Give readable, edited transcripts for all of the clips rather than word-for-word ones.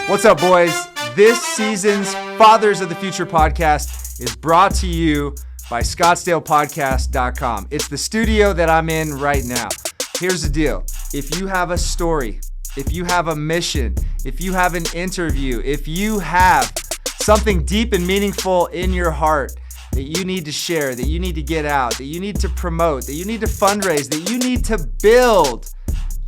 What's up, boys? This season's Fathers of the Future podcast is brought to you by ScottsdalePodcast.com. It's the studio that I'm in right now. Here's the deal. If you have a story, if you have a mission, if you have an interview, if you have something deep and meaningful in your heart that you need to share, that you need to get out, that you need to promote, that you need to fundraise, that you need to build,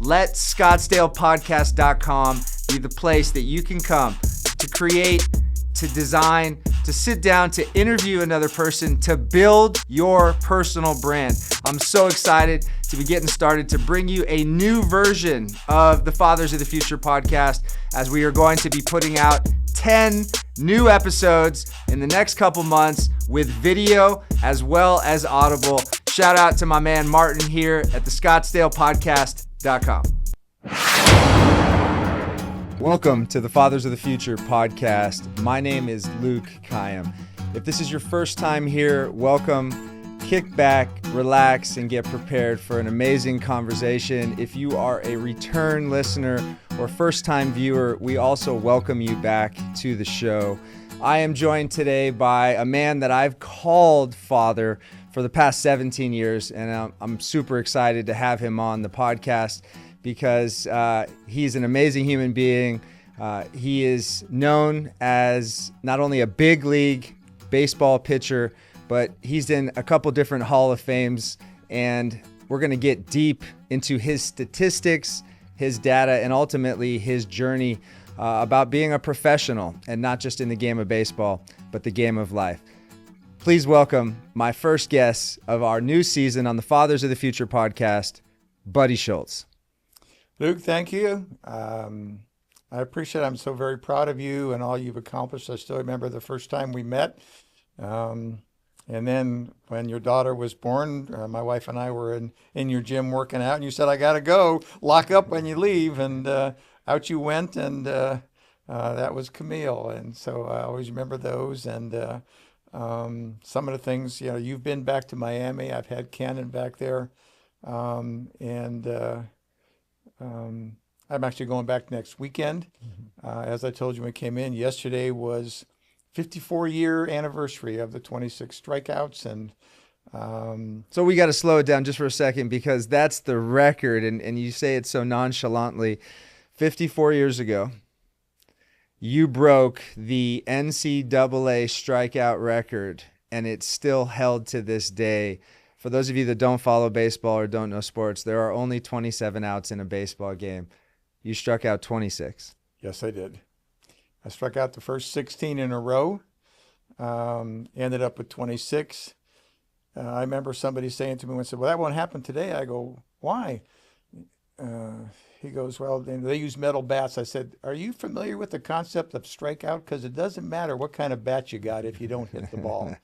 let ScottsdalePodcast.com be the place that you can come to create, to design, to sit down, to interview another person, to build your personal brand. I'm so excited to be getting started to bring you a new version of the Fathers of the Future podcast, as we are going to be putting out 10 new episodes in the next couple months with video as well as audible. Shout out to my man Martin here at the ScottsdalePodcast.com. Welcome to the Fathers of the Future podcast. My name is Luke Kayyem. If this is your first time here, welcome. Kick back, relax, and get prepared for an amazing conversation. If you are a return listener or first-time viewer, we also welcome you back to the show. I am joined today by a man that I've called father for the past 17 years, and I'm super excited to have him on the podcast because he's an amazing human being. He is known as not only a big league baseball pitcher, but he's in a couple different Hall of Fames, and we're going to get deep into his statistics, his data, and ultimately his journey about being a professional, and not just in the game of baseball, but the game of life. Please welcome my first guest of our new season on the Fathers of the Future podcast, Buddy Schultz. Luke, thank you. I appreciate it. I'm so very proud of you and all you've accomplished. I still remember the first time we met. And then when your daughter was born, my wife and I were in your gym working out, and you said, I got to go, lock up when you leave. And out you went, and that was Camille. And so I always remember those. And some of the things, you've been back to Miami. I've had Cannon back there. I'm actually going back next weekend. As I told you when we came in, yesterday was 54-year anniversary of the 26 strikeouts. And so we got to slow it down just for a second, because that's the record. And you say it so nonchalantly. 54 years ago, you broke the NCAA strikeout record, and it's still held to this day. For those of you that don't follow baseball or don't know sports, there are only 27 outs in a baseball game. You struck out 26. Yes, I did. I struck out the first 16 in a row, ended up with 26. I remember somebody saying to me once, well, that won't happen today. I go, why? He goes, well, they use metal bats. I said, are you familiar with the concept of strikeout? Because it doesn't matter what kind of bat you got if you don't hit the ball.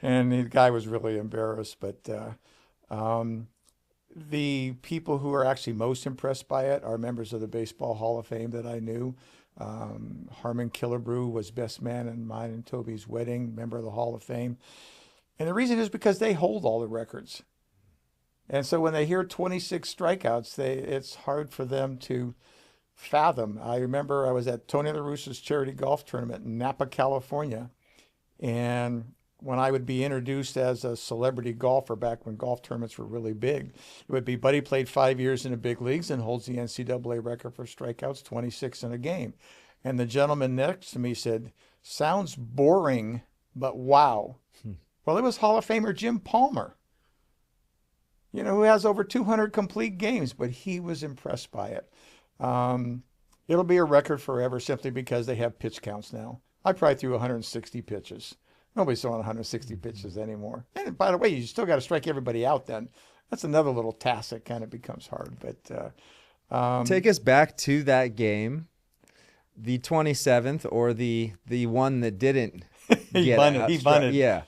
And the guy was really embarrassed. But the people who are actually most impressed by it are members of the Baseball Hall of Fame that I knew. Harmon Killebrew was best man in mine and Toby's wedding, member of the Hall of Fame. And the reason is because they hold all the records. And so when they hear 26 strikeouts, it's hard for them to fathom. I remember I was at Tony La Russa's charity golf tournament in Napa, California. And when I would be introduced as a celebrity golfer back when golf tournaments were really big, it would be, Buddy played 5 years in the big leagues and holds the NCAA record for strikeouts, 26 in a game. And the gentleman next to me said, sounds boring, but wow. Well, it was Hall of Famer Jim Palmer, who has over 200 complete games, but he was impressed by it. It'll be a record forever simply because they have pitch counts now. I probably threw 160 pitches. Nobody's throwing 160 pitches anymore. And by the way, you still got to strike everybody out then. That's another little task that kind of becomes hard. But take us back to that game, the 27th, or the one that didn't he bunted. Yeah.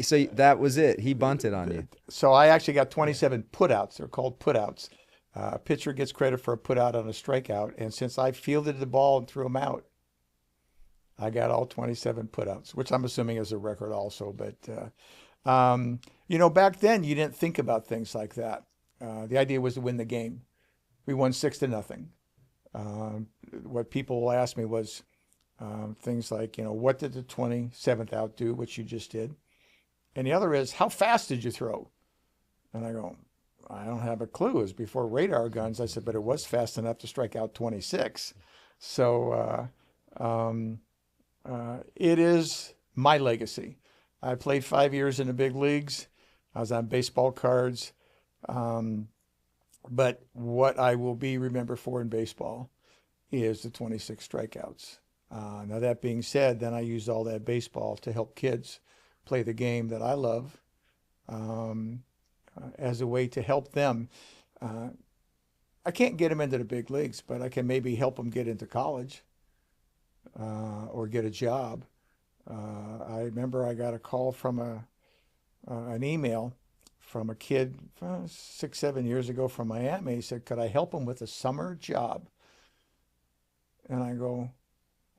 So that was it. He bunted on you. So I actually got 27 putouts. They're called putouts. Pitcher gets credit for a putout on a strikeout. And since I fielded the ball and threw them out, I got all 27 putouts, which I'm assuming is a record also. But, back then you didn't think about things like that. The idea was to win the game. We won 6-0. What people asked me was, Things like, what did the 27th out do, which you just did? And the other is, how fast did you throw? And I go, I don't have a clue. It was before radar guns. I said, but it was fast enough to strike out 26. So it is my legacy. I played 5 years in the big leagues. I was on baseball cards. But what I will be remembered for in baseball is the 26 strikeouts. Now, that being said, then I used all that baseball to help kids play the game that I love as a way to help them. I can't get them into the big leagues, but I can maybe help them get into college or get a job. I remember I got a call from an email from a kid 6, 7 years ago from Miami. He said, could I help him with a summer job? And I go,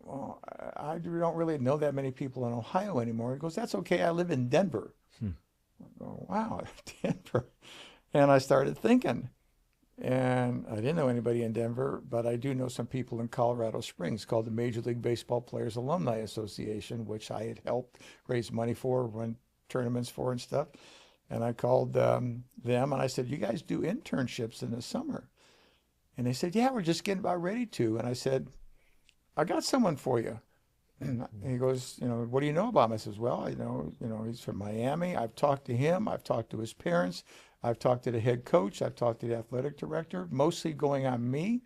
well, I don't really know that many people in Ohio anymore. He goes, that's okay. I live in Denver. I go, wow, Denver. And I started thinking, and I didn't know anybody in Denver, but I do know some people in Colorado Springs called the Major League Baseball Players Alumni Association, which I had helped raise money for, run tournaments for and stuff. And I called them and I said, you guys do internships in the summer? And they said, yeah, we're just getting about ready to. And I said, I got someone for you. And he goes, what do you know about him? I says, well, I know, he's from Miami. I've talked to him. I've talked to his parents. I've talked to the head coach. I've talked to the athletic director, mostly going on me.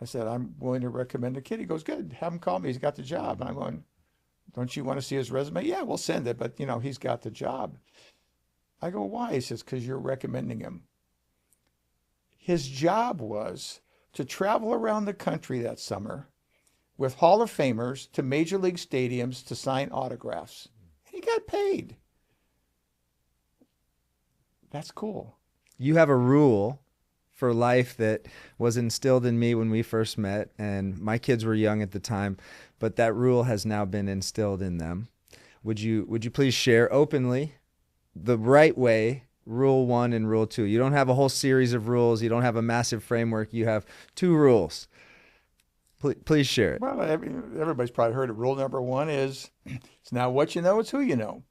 I said, I'm willing to recommend the kid. He goes, good, have him call me. He's got the job. And I'm going, don't you want to see his resume? Yeah, we'll send it. But, he's got the job. I go, why? He says, because you're recommending him. His job was to travel around the country that summer with Hall of Famers to major league stadiums to sign autographs. And he got paid. That's cool. You have a rule for life that was instilled in me when we first met, and my kids were young at the time, but that rule has now been instilled in them. Would you please share openly the right way, rule 1 and rule 2? You don't have a whole series of rules. You don't have a massive framework. You have 2 rules. Please share it. Well, everybody's probably heard it. Rule number 1 is, it's not what you know, it's who you know.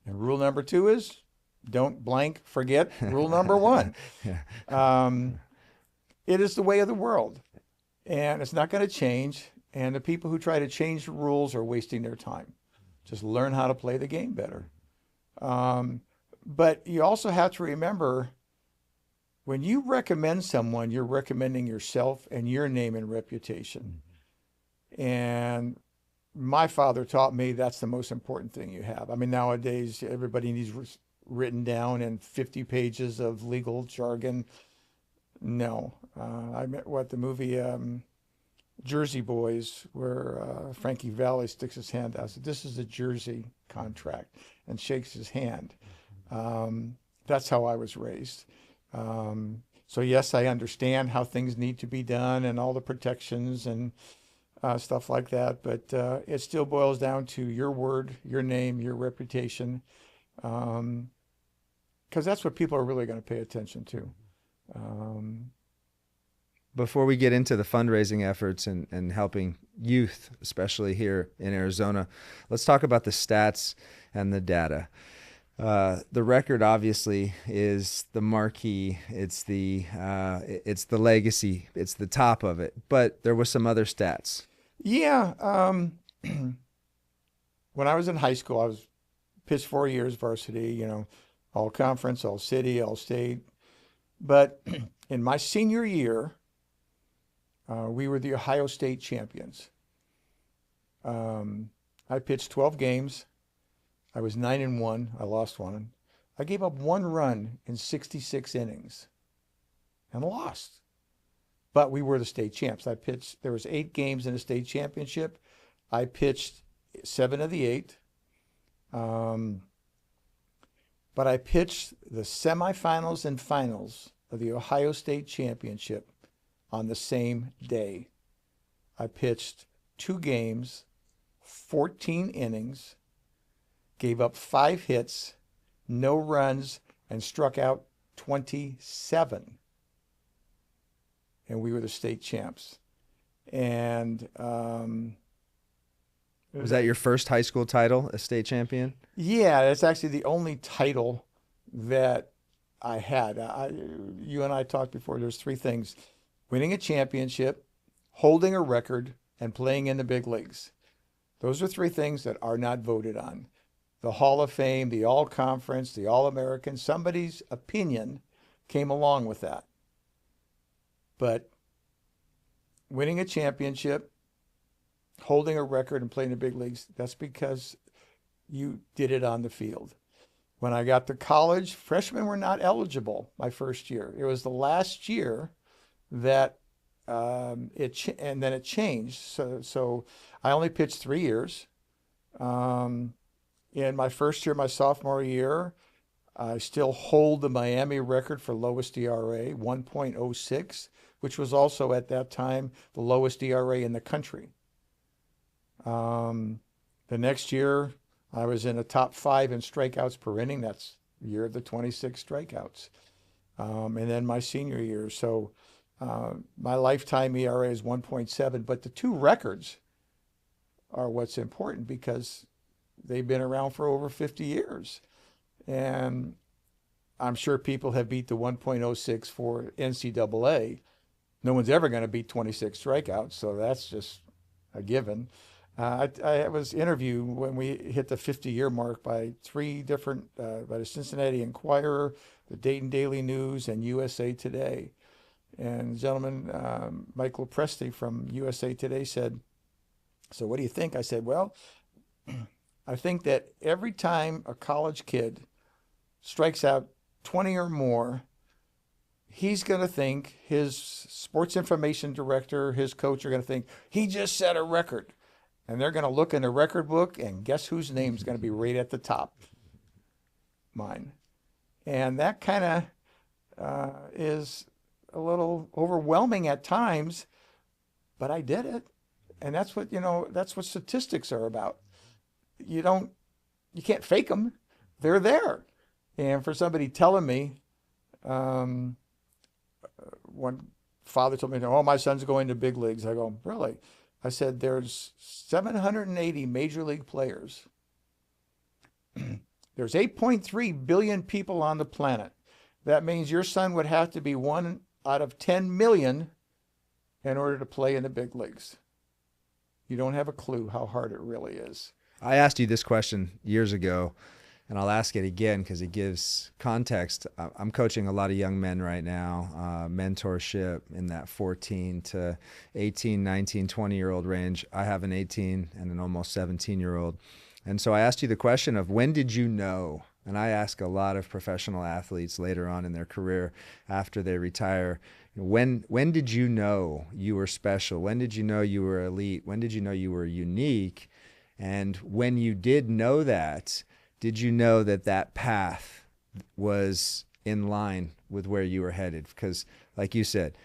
And rule number 2 is, don't blank forget rule number 1. It is the way of the world, and it's not going to change. And the people who try to change the rules are wasting their time. Just learn how to play the game better. But you also have to remember, when you recommend someone, you're recommending yourself and your name and reputation. And my father taught me that's the most important thing you have. I mean, nowadays, everybody needs written down in 50 pages of legal jargon. No. I met the movie Jersey Boys, where Frankie Valli sticks his hand out. I said, this is a Jersey contract, and shakes his hand. That's how I was raised. So yes, I understand how things need to be done and all the protections and stuff like that, but it still boils down to your word, your name, your reputation, because that's what people are really going to pay attention to. Before we get into the fundraising efforts and helping youth, especially here in Arizona, let's talk about the stats and the data. The record obviously is the marquee. It's the legacy. It's the top of it. But there were some other stats. Yeah. When I was in high school, I was pitched 4 years varsity. All conference, all city, all state. But in my senior year, we were the Ohio State champions. I pitched 12 games. I was 9-1. I lost one. I gave up 1 run in 66 innings and lost. But we were the state champs. There was 8 games in the state championship. I pitched 7 of the 8. But I pitched the semifinals and finals of the Ohio State championship on the same day. I pitched 2 games, 14 innings, gave up 5 hits, no runs, and struck out 27. And we were the state champs. And Was that your first high school title, a state champion? Yeah, that's actually the only title that I had. You and I talked before. There's three things: winning a championship, holding a record, and playing in the big leagues. Those are three things that are not voted on. The Hall of Fame, the All-Conference, the All-American, somebody's opinion came along with that. But winning a championship, holding a record, and playing the big leagues, that's because you did it on the field. When I got to college, freshmen were not eligible my first year. It was the last year that and then it changed. So I only pitched 3 years. In my first year, my sophomore year, I still hold the Miami record for lowest ERA, 1.06, which was also at that time the lowest ERA in the country. The next year, I was in the top 5 in strikeouts per inning. That's the year of the 26 strikeouts. And then my senior year. So my lifetime ERA is 1.7. But the two records are what's important because they've been around for over 50 years. And I'm sure people have beat the 1.06 for NCAA. No one's ever going to beat 26 strikeouts, so that's just a given. I was interviewed when we hit the 50-year mark by three different, by the Cincinnati Enquirer, the Dayton Daily News, and USA Today. And the gentleman, Michael Presti from USA Today said, "So what do you think?" I said, "Well, I think that every time a college kid strikes out 20 or more, he's going to think, his sports information director, his coach are going to think, he just set a record. And they're going to look in the record book, and guess whose name is going to be right at the top? Mine." And that kind of is a little overwhelming at times, but I did it. And that's what, that's what statistics are about. You can't fake them. They're there. And for somebody telling me, one father told me, "Oh, my son's going to big leagues." I go, "Really?" I said, "There's 780 major league players. There's 8.3 billion people on the planet. That means your son would have to be 1 out of 10 million in order to play in the big leagues. You don't have a clue how hard it really is." I asked you this question years ago, and I'll ask it again because it gives context. I'm coaching a lot of young men right now, mentorship in that 14 to 18, 19, 20-year-old range. I have an 18 and an almost 17-year-old. And so I asked you the question of when did you know? And I ask a lot of professional athletes later on in their career after they retire, when did you know you were special? When did you know you were elite? When did you know you were unique? And when you did know that, did you know that that path was in line with where you were headed? Because like you said,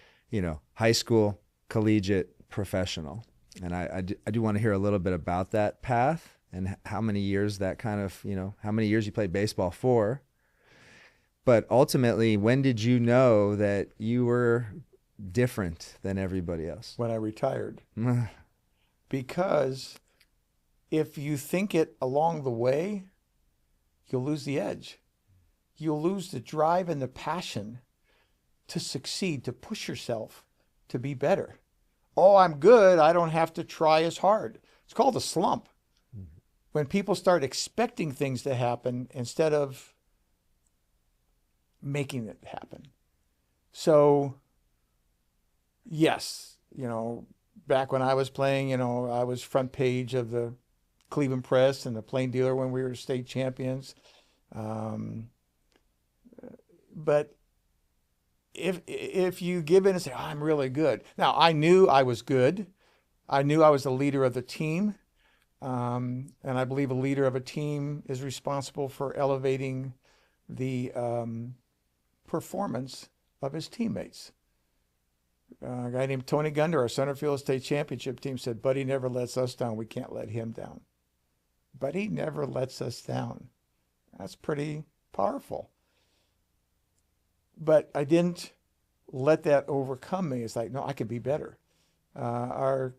high school, collegiate, professional. And I do want to hear a little bit about that path and how many years that kind of, how many years you played baseball for. But ultimately, when did you know that you were different than everybody else? When I retired. Because if you think it along the way, you'll lose the edge. You'll lose the drive and the passion to succeed, to push yourself, to be better. "Oh, I'm good. I don't have to try as hard." It's called a slump. When people start expecting things to happen instead of making it happen. So, yes, back when I was playing, I was front page of the Cleveland Press and the Plain Dealer when we were state champions. But if you give in and say, "Oh, I'm really good." Now, I knew I was good. I knew I was the leader of the team. And I believe a leader of a team is responsible for elevating the performance of his teammates. A guy named Tony Gunder, our Centerfield State Championship team, said, "Buddy never lets us down. We can't let him down." Buddy never lets us down. That's pretty powerful. But I didn't let that overcome me. It's like, no, I can be better. Our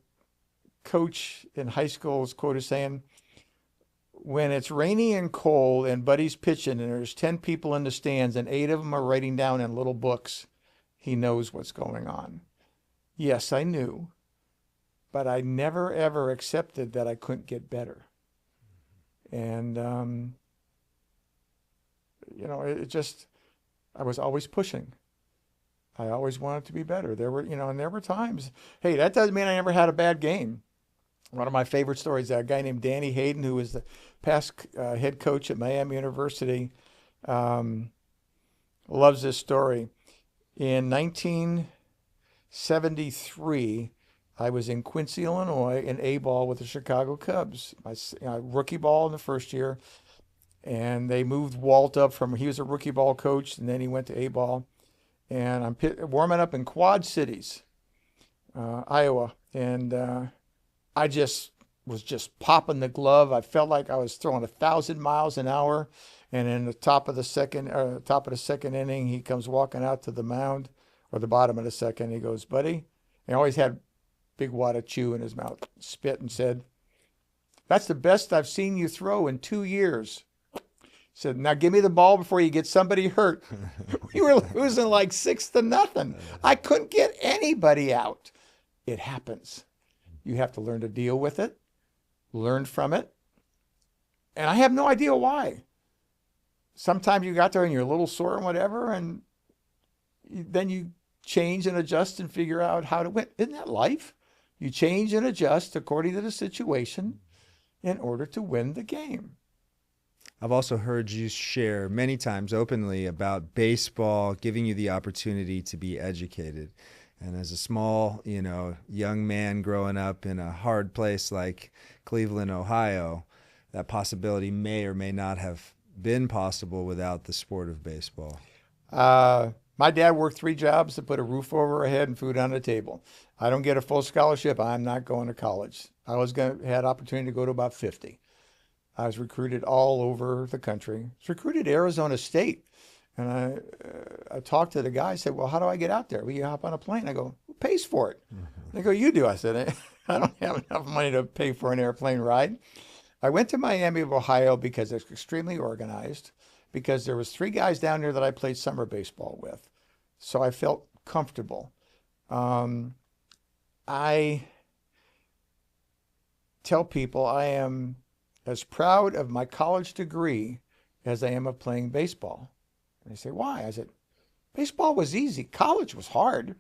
coach in high school was quoted saying, when it's rainy and cold and Buddy's pitching and there's 10 people in the stands and 8 of them are writing down in little books, he knows what's going on. Yes, I knew, but I never, ever accepted that I couldn't get better. And, I was always pushing. I always wanted to be better. There were times, hey, that doesn't mean I never had a bad game. One of my favorite stories, a guy named Danny Hayden, who was the past head coach at Miami University, loves this story. In 1973, I was in Quincy, Illinois, in A-ball with the Chicago Cubs. My rookie ball in the first year, and they moved Walt up he was a rookie ball coach, and then he went to A-ball. And I'm warming up in Quad Cities, Iowa, and I was popping the glove. I felt like I was throwing 1,000 miles an hour. And in the top of the second inning, he comes walking out to the mound, or the bottom of the second. He goes, "Buddy," he always had big wad of chew in his mouth, spit, and said, "That's the best I've seen you throw in 2 years." He said, "Now give me the ball before you get somebody hurt." We were losing like 6-0. I couldn't get anybody out. It happens. You have to learn to deal with it, learn from it. And I have no idea why. Sometimes you got there and you're a little sore and whatever, and then you change and adjust and figure out how to win. Isn't that life? You change and adjust according to the situation in order to win the game. I've also heard you share many times openly about baseball giving you the opportunity to be educated. And as a small, young man growing up in a hard place like Cleveland, Ohio, that possibility may or may not have been possible without the sport of baseball. My dad worked 3 jobs to put a roof over our head and food on the table. I don't get a full scholarship. I'm not going to college. Had opportunity to go to about 50. I was recruited all over the country. I was recruited to Arizona State. And I talked to the guy. I said, "Well, how do I get out there?" "Well, you hop on a plane." I go, "Who pays for it?" They go, "You do." I said, "I don't have enough money to pay for an airplane ride." I went to Miami of Ohio because it's extremely organized, because there was 3 guys down there that I played summer baseball with. So I felt comfortable. I tell people I am as proud of my college degree as I am of playing baseball. And they say, "Why?" I said, "Baseball was easy. College was hard."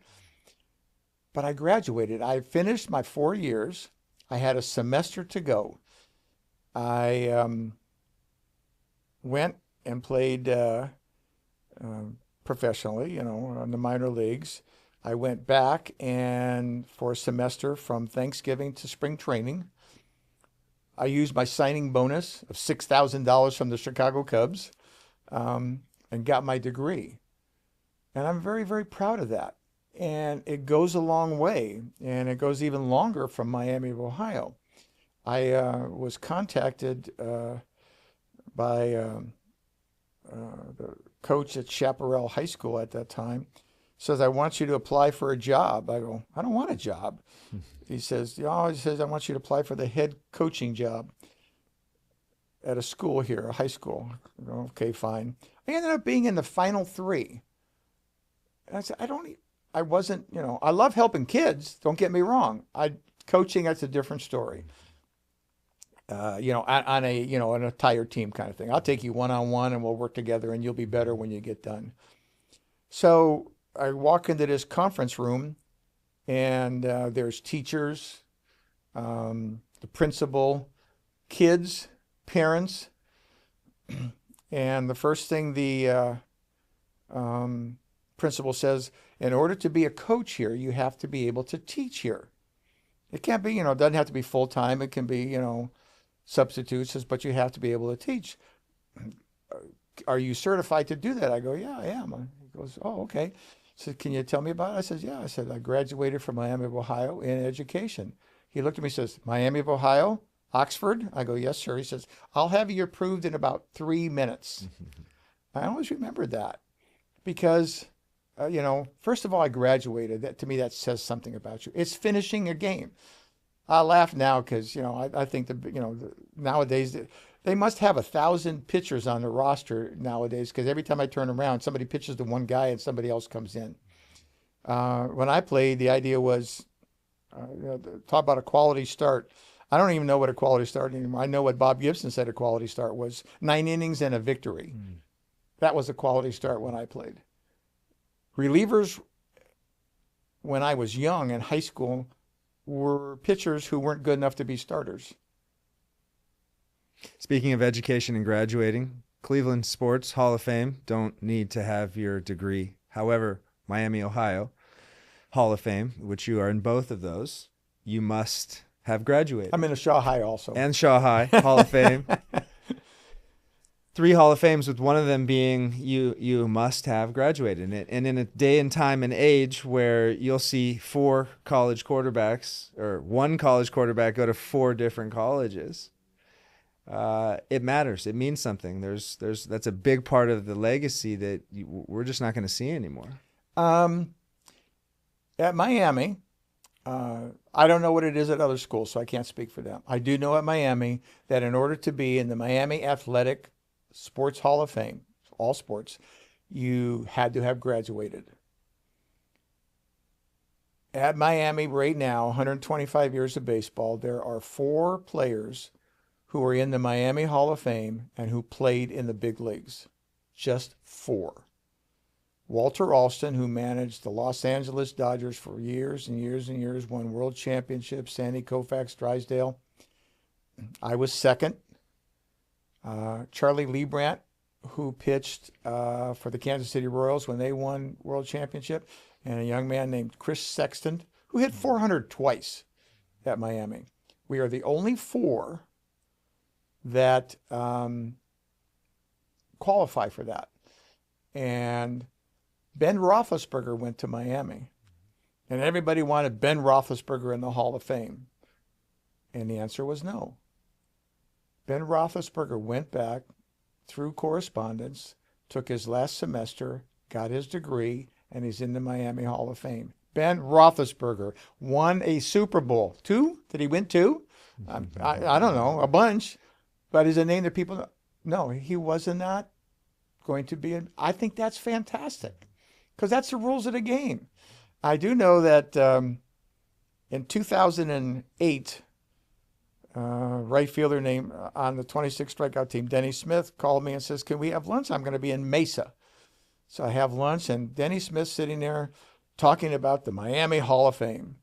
But I graduated. I finished my 4 years. I had a semester to go. I went and played professionally, in the minor leagues. I went back and for a semester from Thanksgiving to spring training. I used my signing bonus of $6,000 from the Chicago Cubs. And got my degree. And I'm very, very proud of that. And it goes a long way, and it goes even longer from Miami of Ohio. I was contacted by the coach at Chaparral High School at that time. Says, "I want you to apply for a job." I go, "I don't want a job." He says, "I want you to apply for the head coaching job at a school here, a high school." I go, "Okay, fine." I ended up being in the final 3. And I said, I wasn't, I love helping kids. Don't get me wrong. Coaching, that's a different story. On a tired team kind of thing. I'll take you one-on-one and we'll work together and you'll be better when you get done. So I walk into this conference room and there's teachers, the principal, kids, parents. And the first thing the principal says, "In order to be a coach here, you have to be able to teach here." It can't be, it doesn't have to be full-time. It can be, substitutes, but you have to be able to teach. "Are you certified to do that?" I go, "Yeah, I am." He goes, "Oh, okay." So "Can you tell me about it?" I said, "Yeah." I said, "I graduated from Miami of Ohio in education." He looked at me and says, "Miami of Ohio? Oxford?" I go, "Yes, sir." He says, "I'll have you approved in about 3 minutes." I always remembered that because, first of all, I graduated. That, to me, that says something about you. It's finishing a game. I laugh now because, I think nowadays they must have 1,000 pitchers on the roster nowadays because every time I turn around, somebody pitches to one guy and somebody else comes in. When I played, the idea was, talk about a quality start. I don't even know what a quality start anymore. I know what Bob Gibson said a quality start was: 9 innings and a victory. That was a quality start when I played. Relievers, when I was young in high school, were pitchers who weren't good enough to be starters. Speaking of education and graduating, Cleveland Sports Hall of Fame don't need to have your degree. However, Miami, Ohio Hall of Fame, which you are in both of those, you must have graduated. I'm in a Shaw High also. And Shaw High Hall of Fame. 3 Hall of Fames, with one of them being you must have graduated. And in a day and time and age where you'll see 4 college quarterbacks or 1 college quarterback go to 4 different colleges, it matters. It means something. That's a big part of the legacy that we're just not going to see anymore. At Miami, I don't know what it is at other schools, so I can't speak for them. I do know at Miami that in order to be in the Miami Athletic Sports Hall of Fame, all sports, you had to have graduated. At Miami right now, 125 years of baseball, there are 4 players who are in the Miami Hall of Fame and who played in the big leagues. Just 4. Walter Alston, who managed the Los Angeles Dodgers for years and years and years, won world championships, Sandy Koufax, Drysdale. I was second. Charlie Leibrandt, who pitched for the Kansas City Royals when they won world championship, and a young man named Chris Sexton, who hit 400 twice at Miami. We are the only 4 that qualify for that. And Ben Roethlisberger went to Miami, and everybody wanted Ben Roethlisberger in the Hall of Fame. And the answer was no. Ben Roethlisberger went back through correspondence, took his last semester, got his degree, and he's in the Miami Hall of Fame. Ben Roethlisberger won a Super Bowl. 2? Did he win 2? I don't know, a bunch. But is a name that people know? No, he was not going to be. I think that's fantastic because that's the rules of the game. I do know that in 2008, right fielder named on the 26 strikeout team, Denny Smith, called me and says, "Can we have lunch? I'm going to be in Mesa." So I have lunch, and Denny Smith sitting there talking about the Miami Hall of Fame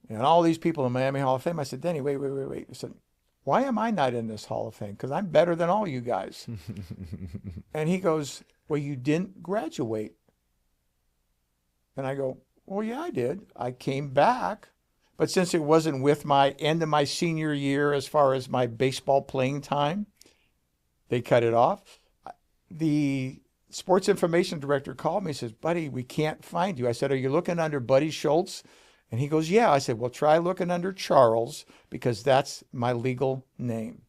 and all these people in Miami Hall of Fame. I said, "Denny, wait. I said, why am I not in this Hall of Fame? Because I'm better than all you guys." And he goes, "Well, you didn't graduate." And I go, "Well, yeah, I did. I came back. But since it wasn't with my end of my senior year as far as my baseball playing time, they cut it off." The sports information director called me and says, "Buddy, we can't find you." I said, "Are you looking under Buddy Schultz?" And he goes, "Yeah." I said, "Well, try looking under Charles because that's my legal name."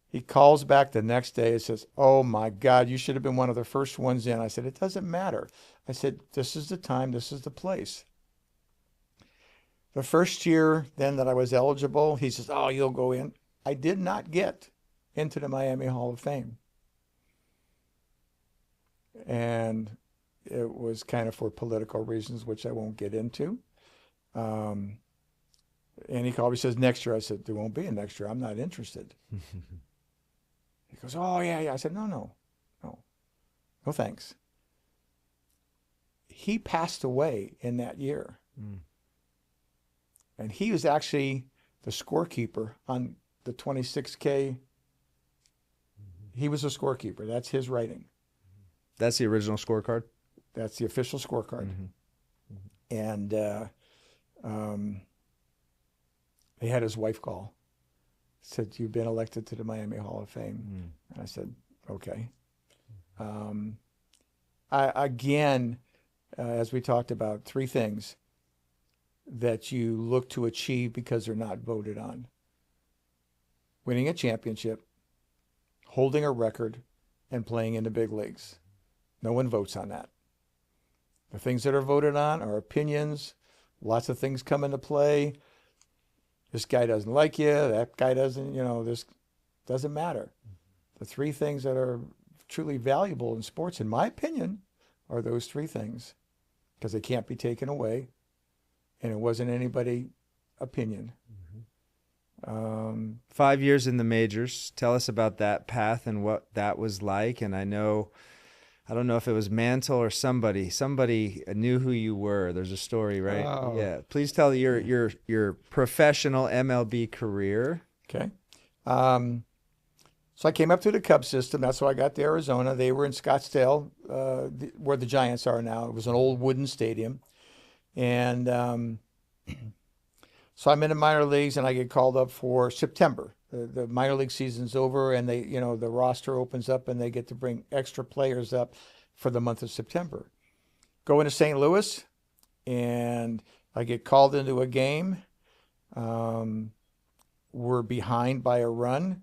He calls back the next day and says, "Oh my God, you should have been one of the first ones in." I said, "It doesn't matter." I said, "This is the time, this is the place." The first year then that I was eligible, he says, "Oh, you'll go in." I did not get into the Miami Hall of Fame. And it was kind of for political reasons, which I won't get into. And he called me, says, "Next year." I said, "There won't be a next year. I'm not interested." He goes, "Oh, yeah. I said, No, thanks." He passed away in that year. And he was actually the scorekeeper on the 26K. He was a scorekeeper. That's his writing. That's the original scorecard? That's the official scorecard. And he had his wife call. Said, "You've been elected to the Miami Hall of Fame." And I said, "Okay." As we talked about, 3 things that you look to achieve because they're not voted on: winning a championship, holding a record, and playing in the big leagues. No one votes on that. The things that are voted on are opinions. Lots of things come into play. this guy doesn't like you, that guy doesn't, this doesn't matter. The three things that are truly valuable in sports, in my opinion, are those three things, because they can't be taken away, and it wasn't anybody's opinion. 5 years in the majors. Tell us about that path and what that was like. And I don't know if it was Mantle or somebody knew who you were. There's a story, right? Oh. Yeah. Please tell your professional MLB career. Okay. So I came up through the Cubs system. That's how I got to Arizona. They were in Scottsdale, where the Giants are now. It was an old wooden stadium. And so I'm in the minor leagues, and I get called up for September. The minor league season's over, and the roster opens up, and they get to bring extra players up for the month of September. Go into St. Louis, and I get called into a game. We're behind by a run.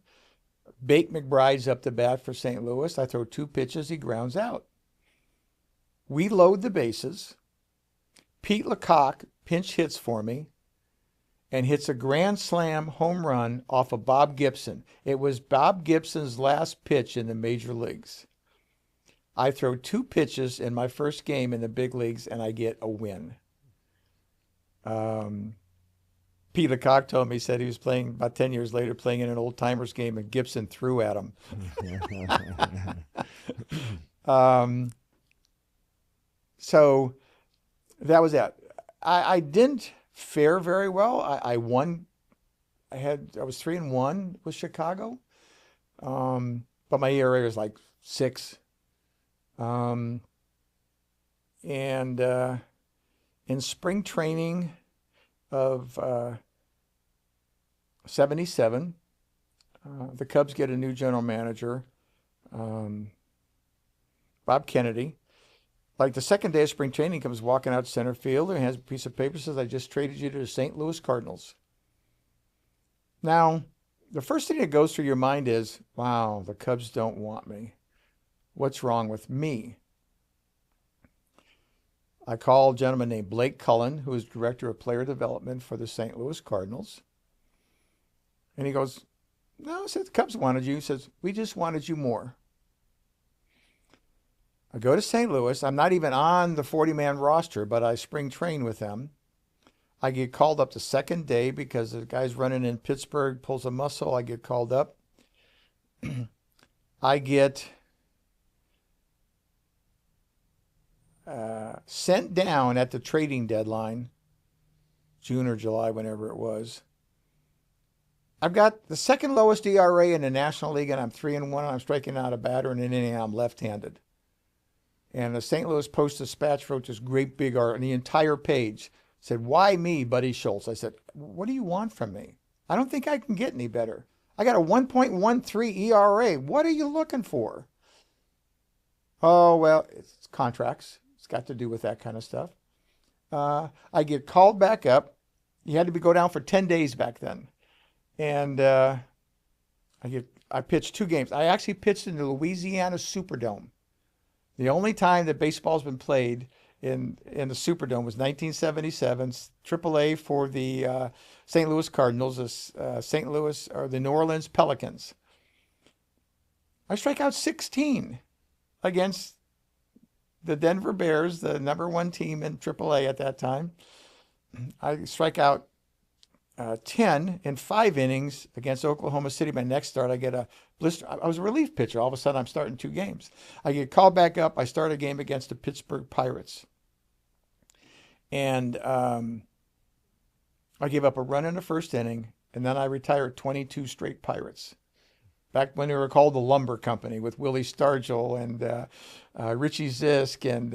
Bake McBride's up to bat for St. Louis. I throw 2 pitches. He grounds out. We load the bases. Pete Lecoq pinch hits for me and hits a grand slam home run off of Bob Gibson. It was Bob Gibson's last pitch in the major leagues. I throw 2 pitches in my first game in the big leagues, and I get a win. Pete Lecoq told me, he said he was playing about 10 years later, playing in an old timers game, and Gibson threw at him. So that was that. I didn't fare very well. I won. I was 3-1 with Chicago. But my ERA was like 6. And in spring training of 77, the Cubs get a new general manager, Bob Kennedy. Like the second day of spring training, he comes walking out center field and has a piece of paper that says, "I just traded you to the St. Louis Cardinals." Now, the first thing that goes through your mind is, wow, the Cubs don't want me. What's wrong with me? I call a gentleman named Blake Cullen, who is director of player development for the St. Louis Cardinals. And he goes, "No," I said, "the Cubs wanted you." He says, "We just wanted you more." I go to St. Louis. I'm not even on the 40-man roster, but I spring train with them. I get called up the second day because the guy's running in Pittsburgh, pulls a muscle. I get called up. I get sent down at the trading deadline, June or July, whenever it was. I've got the second lowest ERA in the National League, and I'm 3-1, and I'm striking out a batter, and in an inning I'm left-handed. And the St. Louis Post-Dispatch wrote this great big article, and the entire page said, "Why me, Buddy Schultz?" I said, "What do you want from me? I don't think I can get any better. I got a 1.13 ERA. What are you looking for?" "Oh, well, it's contracts. It's got to do with that kind of stuff." I get called back up. You had to go down for 10 days back then. And I pitched 2 games. I actually pitched in the Louisiana Superdome. The only time that baseball's been played in the Superdome was 1977, AAA for the St. Louis Cardinals, the New Orleans Pelicans. I strike out 16 against the Denver Bears, the number 1 team in AAA at that time. I strike out 10 in 5 innings against Oklahoma City. My next start, I get a blister. I was a relief pitcher. All of a sudden, I'm starting 2 games. I get called back up. I start a game against the Pittsburgh Pirates. And I give up a run in the first inning, and then I retired 22 straight Pirates. Back when they were called the Lumber Company, with Willie Stargell and Richie Zisk and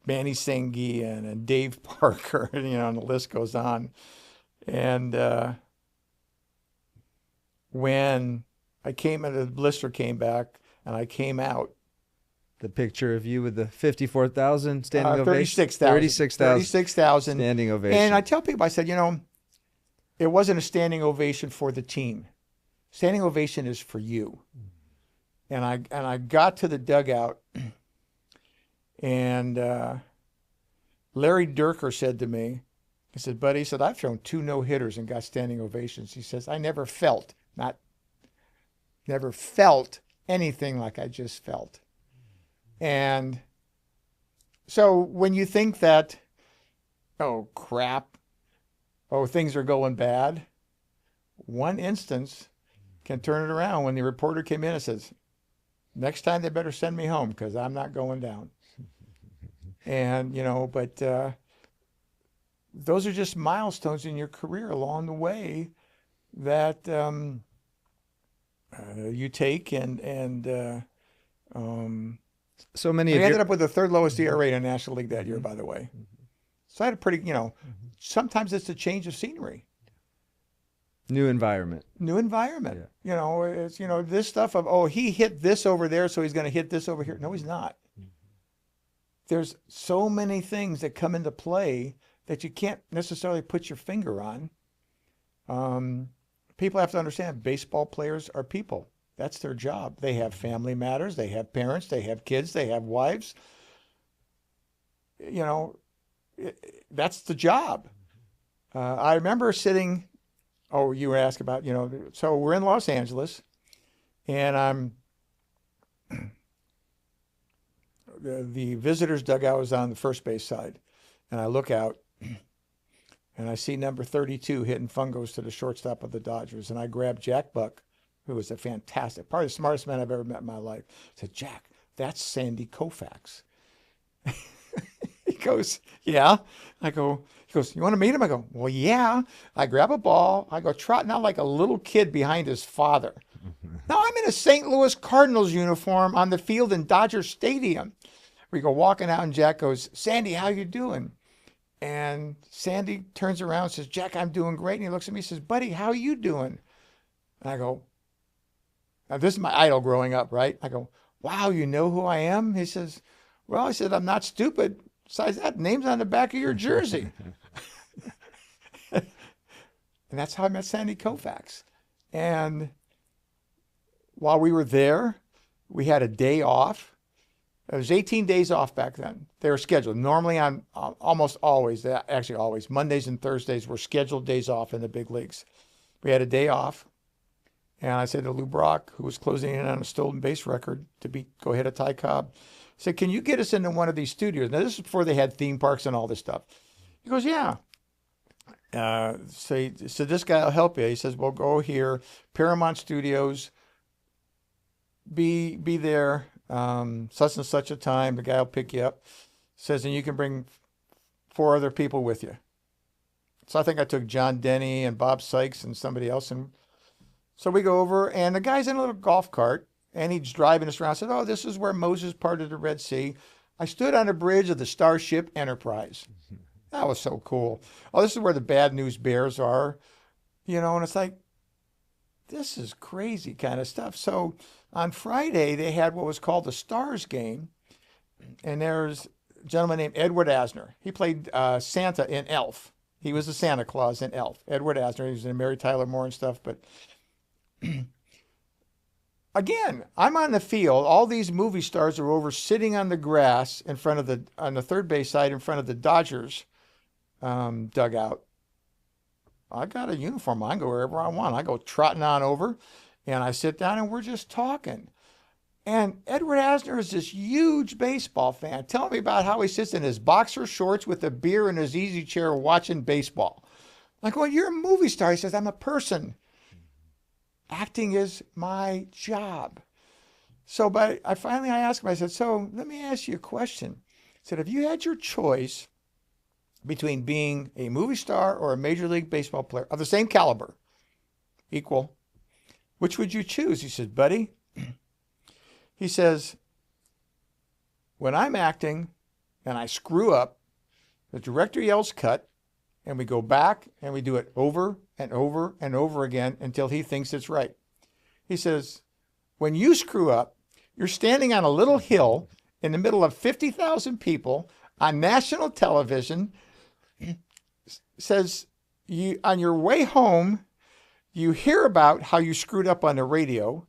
Manny Sanguian and Dave Parker, and the list goes on. And when I came into the blister, came back, and I came out. The picture of you with the 54,000 standing ovation. 36,000. 36,000 standing ovation. And I tell people, I said, it wasn't a standing ovation for the team. Standing ovation is for you. And I got to the dugout, and Larry Durker said to me, He said, buddy, he said, I've thrown 2 no-hitters and got standing ovations. He says, I never felt anything like I just felt. And so when you think that, oh, crap, oh, things are going bad, one instance can turn it around when the reporter came in and says, next time they better send me home because I'm not going down. And, but those are just milestones in your career along the way that you take and so many I of ended up with the 3rd lowest ERA in the National League that year, by the way. Mm-hmm. So I had a pretty, sometimes it's a change of scenery. New environment. Yeah. It's, this stuff of, oh, he hit this over there, so he's going to hit this over here. No, he's not. Mm-hmm. There's so many things that come into play that you can't necessarily put your finger on. People have to understand baseball players are people. That's their job. They have family matters. They have parents. They have kids. They have wives. That's the job. I remember sitting, you were asked about, so we're in Los Angeles, and the visitors' dugout was on the first base side. And I look out, and I see number 32 hitting fungos to the shortstop of the Dodgers. And I grabbed Jack Buck, who was a fantastic, probably the smartest man I've ever met in my life. I said, Jack, that's Sandy Koufax. He goes, yeah. He goes, you want to meet him? I go, well, yeah. I grab a ball. I go trotting out like a little kid behind his father. Now I'm in a St. Louis Cardinals uniform on the field in Dodger Stadium. We go walking out, and Jack goes, Sandy, how you doing? And Sandy turns around and says, Jack, I'm doing great. And he looks at me and says, buddy, how you doing? And I go, now this is my idol growing up, right? I go, wow, you know who I am? He says, well, I said, I'm not stupid. Besides that, name's on the back of your jersey. And that's how I met Sandy Koufax. And while we were there, we had a day off. It was 18 days off back then. They were scheduled. Normally on almost always, actually always, Mondays and Thursdays were scheduled days off in the big leagues. We had a day off. And I said to Lou Brock, who was closing in on a stolen base record to go ahead of Ty Cobb, I said, can you get us into one of these studios? Now, this is before they had theme parks and all this stuff. He goes, yeah. So this guy will help you. He says, well, go here, Paramount Studios, be there such and such a time. The guy will pick you up. Says, and you can bring 4 other people with you. So I think I took John Denny and Bob Sykes and somebody else. And so we go over, and the guy's in a little golf cart, and he's driving us around. I said, oh, this is where Moses parted the Red Sea. I stood on a bridge of the Starship Enterprise. That was so cool. Oh, this is where the Bad News Bears are. And it's like, this is crazy kind of stuff. So on Friday, they had what was called the Stars game. And there's a gentleman named Edward Asner. He played Santa in Elf. He was the Santa Claus in Elf. Edward Asner. He was in Mary Tyler Moore and stuff. But again, I'm on the field. All these movie stars are over sitting on the grass on the third base side in front of the Dodgers dugout. I got a uniform. I can go wherever I want. I go trotting on over, and I sit down, and we're just talking. And Edward Asner is this huge baseball fan, telling me about how he sits in his boxer shorts with a beer in his easy chair watching baseball. I'm like, well, you're a movie star. He says, I'm a person. Acting is my job. So, but I asked him, I said, so let me ask you a question. I said, if you had your choice between being a movie star or a Major League Baseball player of the same caliber, equal, which would you choose? He said, buddy, he says, when I'm acting and I screw up, the director yells cut, and we go back and we do it over and over and over again until he thinks it's right. He says, when you screw up, you're standing on a little hill in the middle of 50,000 people on national television. Says, on your way home, you hear about how you screwed up on the radio.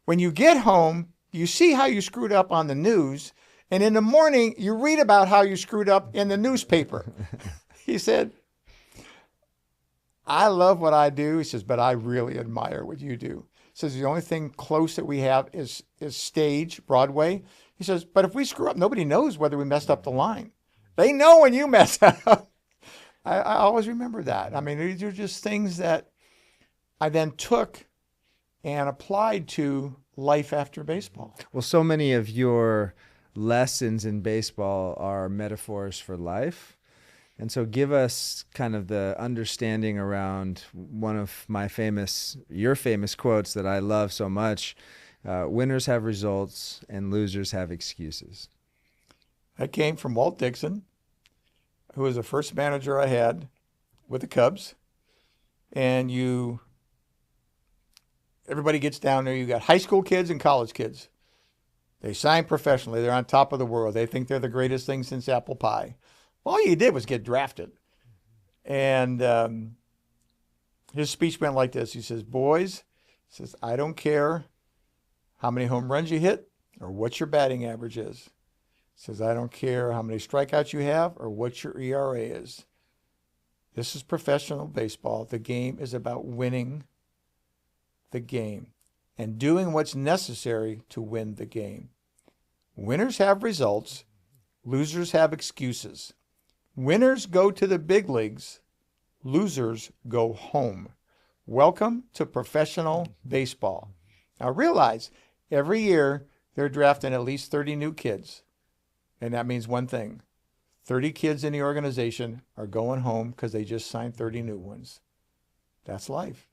When you get home, you see how you screwed up on the news. And in the morning, you read about how you screwed up in the newspaper. He said, I love what I do. He says, but I really admire what you do. He says, the only thing close that we have is stage, Broadway. He says, but if we screw up, nobody knows whether we messed up the line. They know when you mess up. I always remember that. I mean, these are just things that I then took and applied to life after baseball. Well, so many of your lessons in baseball are metaphors for life. And so give us kind of the understanding around one of your famous quotes that I love so much. Winners have results and losers have excuses. That came from Walt Dixon, who was the first manager I had with the Cubs. And everybody gets down there. You got high school kids and college kids. They sign professionally. They're on top of the world. They think they're the greatest thing since apple pie. All you did was get drafted. And his speech went like this. He says, boys, I don't care how many home runs you hit or what your batting average is. He says, I don't care how many strikeouts you have or what your ERA is. This is professional baseball. The game is about winning the game and doing what's necessary to win the game. Winners have results. Losers have excuses. Winners go to the big leagues. Losers go home. Welcome to professional baseball. Now realize, every year they're drafting at least 30 new kids. And that means one thing. 30 kids in the organization are going home because they just signed 30 new ones. That's life.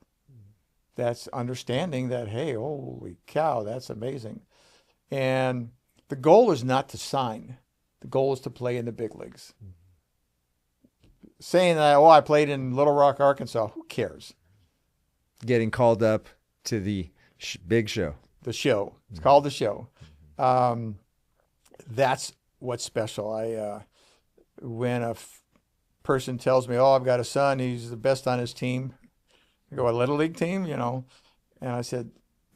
That's understanding that, hey, holy cow, that's amazing. And the goal is not to sign. The goal is to play in the big leagues. Saying that, I played in Little Rock, Arkansas, who cares? Getting called up to the big show. The show. It's called the show. That's what's special. When a person tells me, I've got a son, he's the best on his team. I go, a little league team, And I said,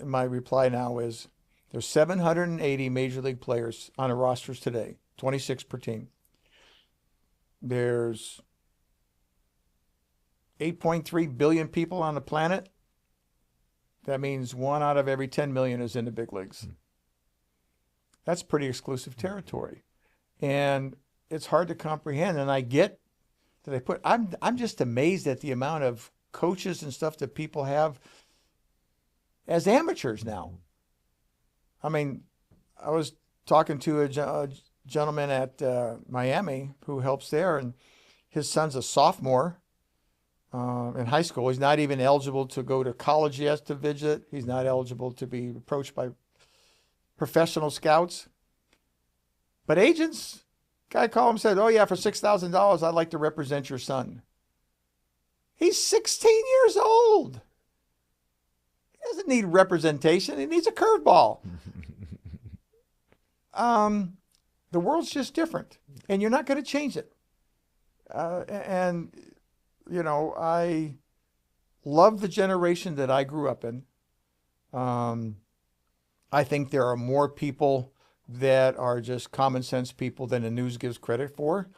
my reply now is, there's 780 major league players on the rosters today, 26 per team. There's 8.3 billion people on the planet. That means 1 out of every 10 million is in the big leagues. That's pretty exclusive territory. And it's hard to comprehend. And I get that I'm just amazed at the amount of coaches and stuff that people have as amateurs now. I mean, I was talking to a gentleman at Miami who helps there, and his son's a sophomore in high school. He's not even eligible to go to college yet to visit. He's not eligible to be approached by professional scouts. But agents, guy called him and said, for $6,000, I'd like to represent your son. He's 16 years old. He doesn't need representation. He needs a curveball. The world's just different, and you're not going to change it. I love the generation that I grew up in. I think there are more people that are just common sense people than the news gives credit for,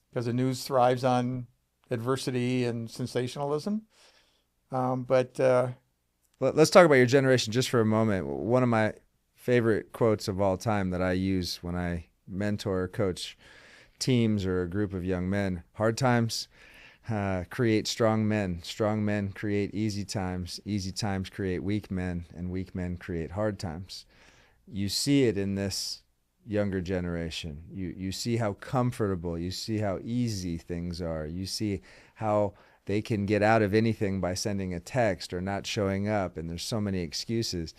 because the news thrives on adversity and sensationalism. Let's talk about your generation just for a moment. One of my favorite quotes of all time that I use when I mentor or coach teams or a group of young men: hard times create strong men create easy times create weak men, and weak men create hard times. You see it in this younger generation. You see how comfortable, you see how easy things are. You see how they can get out of anything by sending a text or not showing up, and there's so many excuses.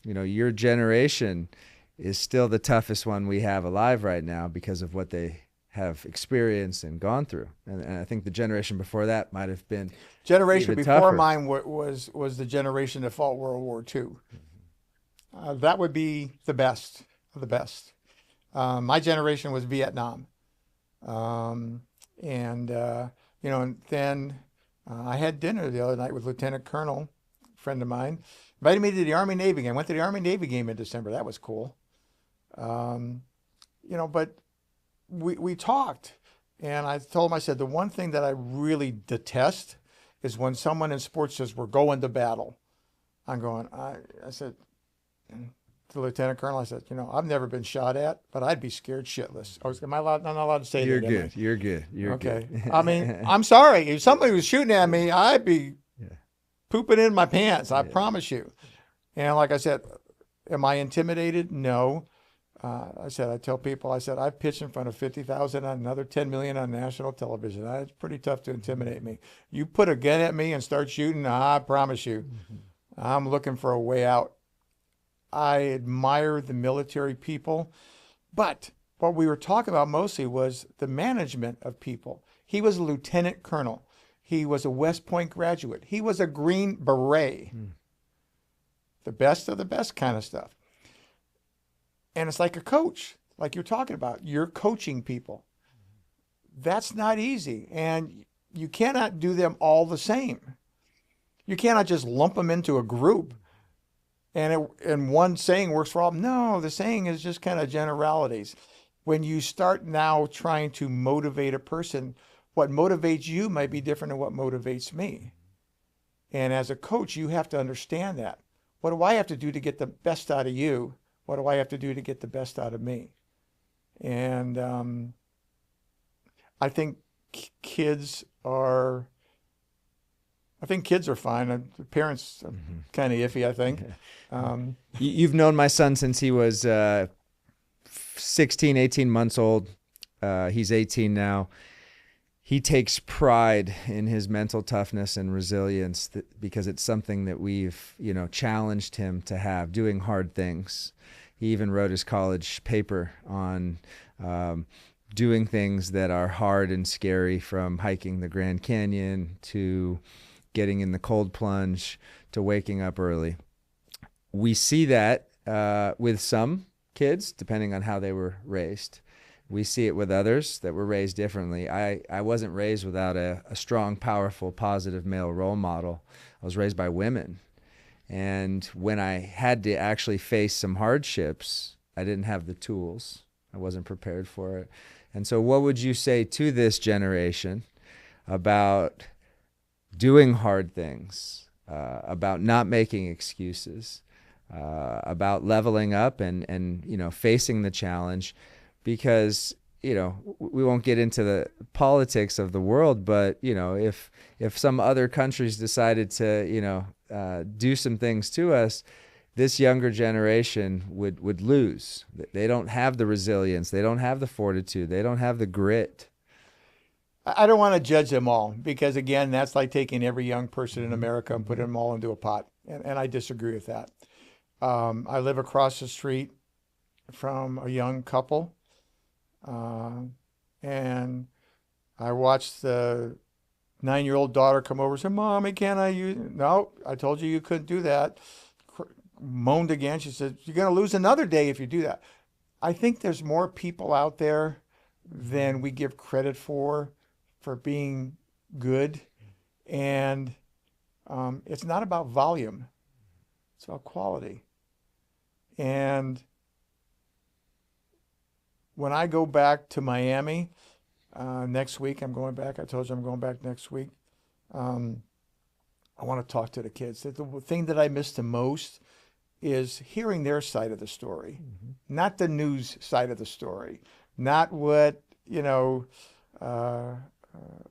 Your generation is still the toughest one we have alive right now because of what they have experienced and gone through. And I think the generation before that might have been generation even before tougher. Mine was the generation that fought World War II. That would be the best of the best. My generation was Vietnam. And then I had dinner the other night with Lieutenant Colonel, a friend of mine, invited me to the Army-Navy game. I went to the Army-Navy game in December. That was cool. But we talked, and I told him, I said, the one thing that I really detest is when someone in sports says, we're going to battle. I'm going, I said to Lieutenant Colonel, I said, I've never been shot at, but I'd be scared shitless. I'm not allowed to say You're that. Good. You're good. You're okay. good. I mean, I'm sorry. If somebody was shooting at me, I'd be pooping in my pants. I promise you. And like I said, am I intimidated? No. I tell people, I've pitched in front of 50,000 on another 10 million on national television. It's pretty tough to intimidate me. You put a gun at me and start shooting, I promise you, I'm looking for a way out. I admire the military people, but what we were talking about mostly was the management of people. He was a lieutenant colonel. He was a West Point graduate. He was a Green Beret. The best of the best kind of stuff. And it's like a coach, like you're talking about. You're coaching people. That's not easy. And you cannot do them all the same. You cannot just lump them into a group and one saying works for all. No, the saying is just kind of generalities. When you start now trying to motivate a person, what motivates you might be different than what motivates me. And as a coach, you have to understand that. What do I have to do to get the best out of you? What do I have to do to get the best out of me? And I think kids are fine. The parents are kind of iffy, I think. You've known my son since he was 16, 18 months old. He's 18 now. He takes pride in his mental toughness and resilience because it's something that we've, challenged him to have, doing hard things. He even wrote his college paper on doing things that are hard and scary, from hiking the Grand Canyon to getting in the cold plunge to waking up early. We see that with some kids, depending on how they were raised. We see it with others that were raised differently. I wasn't raised without a strong, powerful, positive male role model. I was raised by women. And when I had to actually face some hardships, I didn't have the tools. I wasn't prepared for it. And so what would you say to this generation about doing hard things, about not making excuses, about leveling up and facing the challenge? Because, we won't get into the politics of the world, but, if some other countries decided to, do some things to us, this younger generation would lose. They don't have the resilience. They don't have the fortitude. They don't have the grit. I don't want to judge them all because, again, that's like taking every young person in America and putting them all into a pot. And I disagree with that. I live across the street from a young couple. And I watched the 9-year-old daughter come over and say, "Mommy, can I use?" "No, I told you couldn't do that." Moaned again. She said, "You're going to lose another day if you do that." I think there's more people out there than we give credit for being good. And it's not about volume. It's about quality. And when I go back to Miami next week, I'm going back. I told you I'm going back next week. I want to talk to the kids. The thing that I miss the most is hearing their side of the story, not the news side of the story, not what, a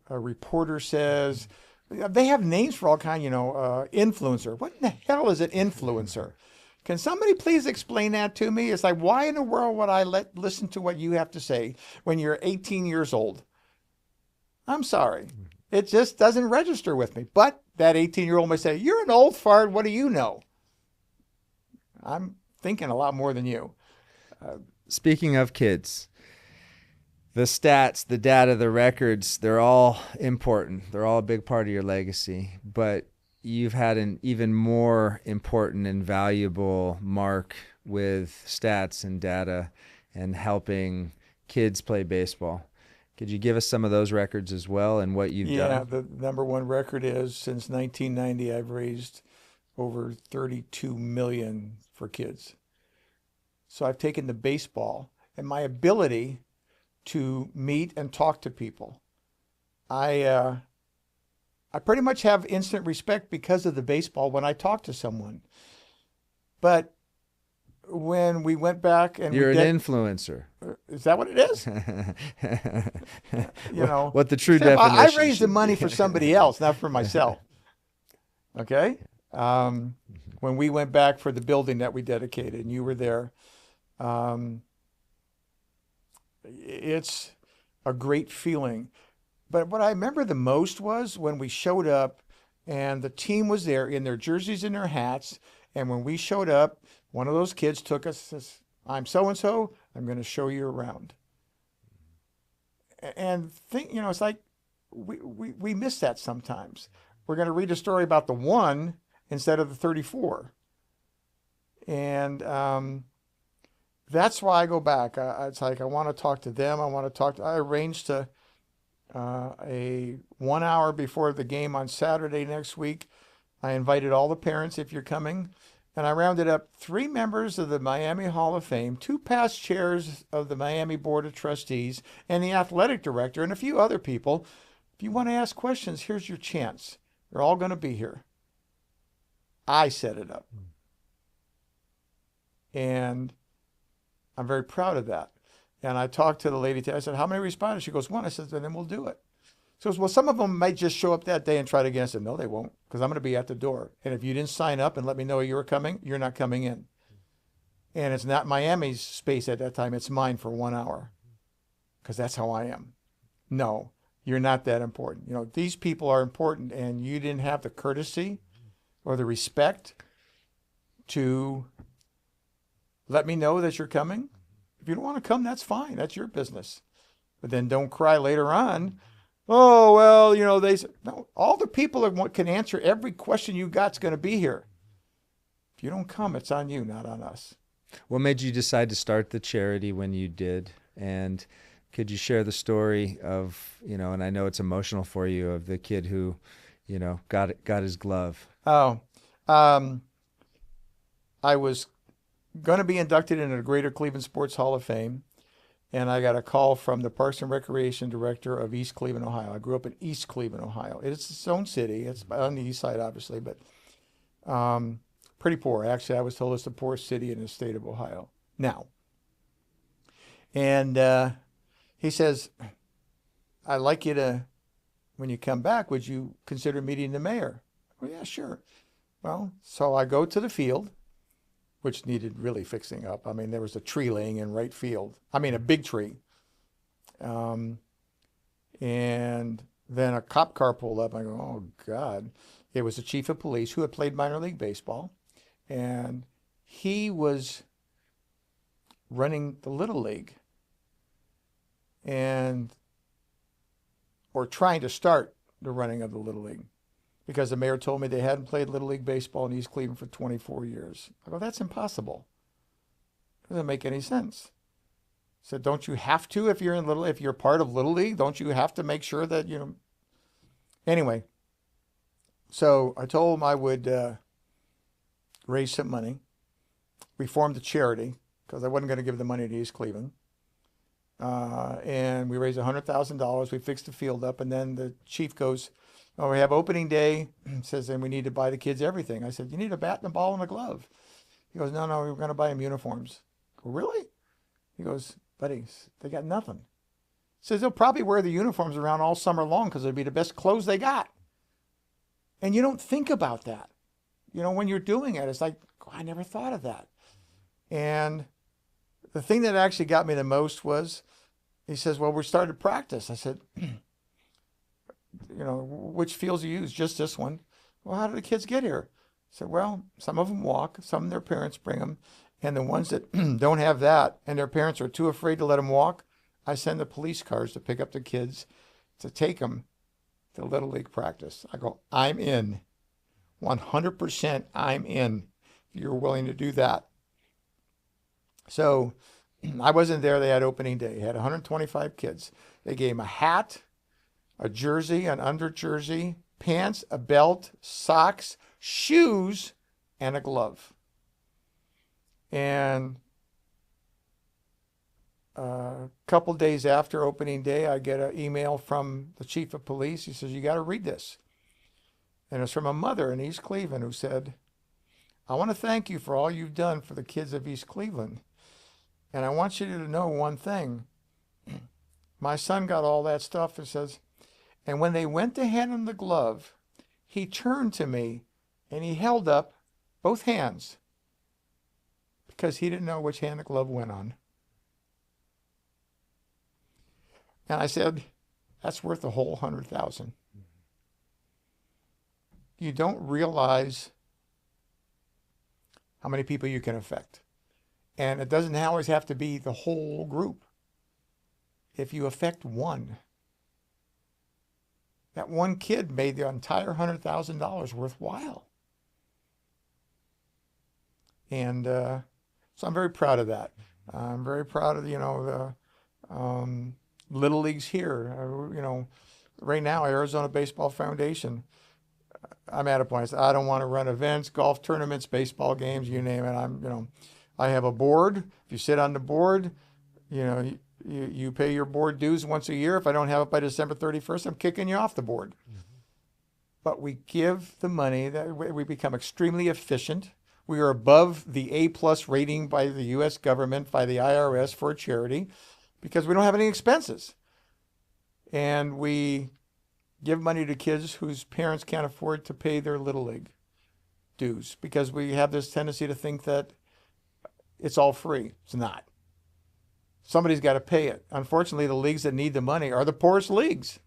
reporter says. They have names for all kinds, influencer. What in the hell is an influencer? Can somebody please explain that to me? It's like, why in the world would I listen to what you have to say when you're 18 years old? I'm sorry. It just doesn't register with me. But that 18-year-old may say, "You're an old fart. What do you know?" I'm thinking a lot more than you. Speaking of kids, the stats, the data, the records, they're all important. They're all a big part of your legacy. But you've had an even more important and valuable mark with stats and data and helping kids play baseball. Could you give us some of those records as well and what you've done? Yeah, the number one record is since 1990, I've raised over $32 million for kids. So I've taken the baseball and my ability to meet and talk to people. I I pretty much have instant respect because of the baseball when I talk to someone. But when we went back and you're an influencer. Is that what it is? What the true Sam, I definition raised the should money be. for somebody else, not for myself. Okay? When we went back for the building that we dedicated, and you were there, it's a great feeling. But what I remember the most was when we showed up and the team was there in their jerseys and their hats. And when we showed up, one of those kids took us, says, I'm so-and-so, I'm going to show you around. And it's like we miss that sometimes. We're going to read a story about the 1 instead of the 34. And that's why I go back. It's like I want to talk to them. I arranged a 1 hour before the game on Saturday next week. I invited all the parents if you're coming. And I rounded up 3 members of the Miami Hall of Fame, 2 past chairs of the Miami Board of Trustees, and the athletic director, and a few other people. If you want to ask questions, here's your chance. They're all going to be here. I set it up. And I'm very proud of that. And I talked to the lady today. I said, how many responded? She goes, 1. I said, then we'll do it. She goes, well, some of them might just show up that day and try it again. I said, no, they won't, because I'm going to be at the door. And if you didn't sign up and let me know you were coming, you're not coming in. And it's not Miami's space at that time. It's mine for 1 hour, because that's how I am. No, you're not that important. These people are important, and you didn't have the courtesy or the respect to let me know that you're coming. If you don't want to come, that's fine. That's your business. But then don't cry later on. Oh, well, they said, no, all the people that can answer every question you got's going to be here. If you don't come, it's on you, not on us. What made you decide to start the charity when you did? And could you share the story of, and I know it's emotional for you, of the kid who, got his glove? Oh, I was going to be inducted into the Greater Cleveland Sports Hall of Fame. And I got a call from the Parks and Recreation Director of East Cleveland, Ohio. I grew up in East Cleveland, Ohio. It's its own city. It's on the east side, obviously, but pretty poor. Actually, I was told it's the poorest city in the state of Ohio now. And he says, I'd like you to, when you come back, would you consider meeting the mayor? Well, yeah, sure. Well, so I go to the field, which needed really fixing up. I mean, there was a tree laying in right field. I mean, a big tree. And then a cop car pulled up. I go, oh, God. It was the chief of police who had played minor league baseball. And he was running the Little League. Or trying to start the running of the Little League. Because the mayor told me they hadn't played Little League baseball in East Cleveland for 24 years. I go, that's impossible. Doesn't make any sense. I said, don't you have to if you're part of Little League? Don't you have to make sure that, Anyway, so I told him I would raise some money. We formed a charity because I wasn't going to give the money to East Cleveland. And we raised $100,000. We fixed the field up, and then the chief goes, oh, we have opening day, says, and we need to buy the kids everything. I said, you need a bat and a ball and a glove. He goes, no, we're going to buy them uniforms. I go, really? He goes, buddy, they got nothing. He says, they'll probably wear the uniforms around all summer long because it'll be the best clothes they got. And you don't think about that. When you're doing it, it's like, oh, I never thought of that. And the thing that actually got me the most was, he says, well, we started practice. I said, which fields you use? Just this one. Well, how do the kids get here? I said, well, some of them walk, some of their parents bring them, and the ones that don't have that and their parents are too afraid to let them walk, I send the police cars to pick up the kids to take them to Little League practice. I go, I'm in. 100% I'm in if you're willing to do that. So I wasn't there. They had opening day. They had 125 kids. They gave them a hat, a jersey, an under jersey, pants, a belt, socks, shoes, and a glove. And a couple days after opening day, I get an email from the chief of police. He says, you got to read this. And it's from a mother in East Cleveland who said, I want to thank you for all you've done for the kids of East Cleveland. And I want you to know one thing. My son got all that stuff. It says, and when they went to hand him the glove, he turned to me and he held up both hands because he didn't know which hand the glove went on. And I said, that's worth a whole 100,000. You don't realize how many people you can affect. And it doesn't always have to be the whole group. If you affect one, that one kid made the entire $100,000 worthwhile. And so I'm very proud of that. I'm very proud of, the Little Leagues here. Right now, Arizona Baseball Foundation, I'm at a point. I don't want to run events, golf tournaments, baseball games, you name it. I have a board. If you sit on the board, you pay your board dues once a year. If I don't have it by December 31st, I'm kicking you off the board. Mm-hmm. But we give the money, that we become extremely efficient. We are above the A+ rating by the U.S. government, by the IRS for a charity, because we don't have any expenses. And we give money to kids whose parents can't afford to pay their Little League dues, because we have this tendency to think that it's all free. It's not. Somebody's got to pay it. Unfortunately, the leagues that need the money are the poorest leagues.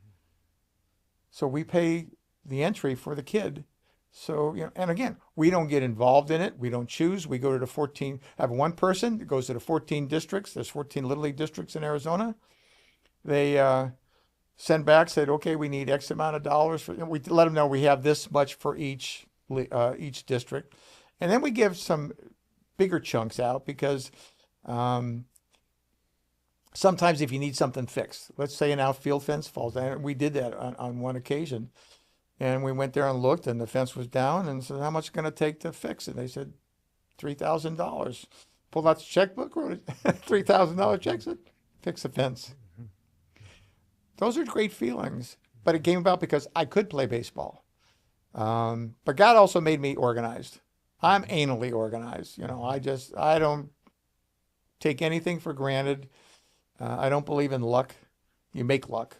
So we pay the entry for the kid. So, and again, we don't get involved in it. We don't choose. We go to the 14, I have one person that goes to the 14 districts. There's 14 Little League districts in Arizona. They send back, said, okay, we need X amount of dollars. We let them know we have this much for each district. And then we give some bigger chunks out because sometimes if you need something fixed, let's say an outfield fence falls down. We did that on one occasion. And we went there and looked, and the fence was down, and said, how much is it going to take to fix it? They said, $3,000. Pulled out the checkbook, wrote a $3,000 check, said, fix the fence. Those are great feelings. But it came about because I could play baseball. But God also made me organized. I'm anally organized. I don't take anything for granted. I don't believe in luck. You make luck.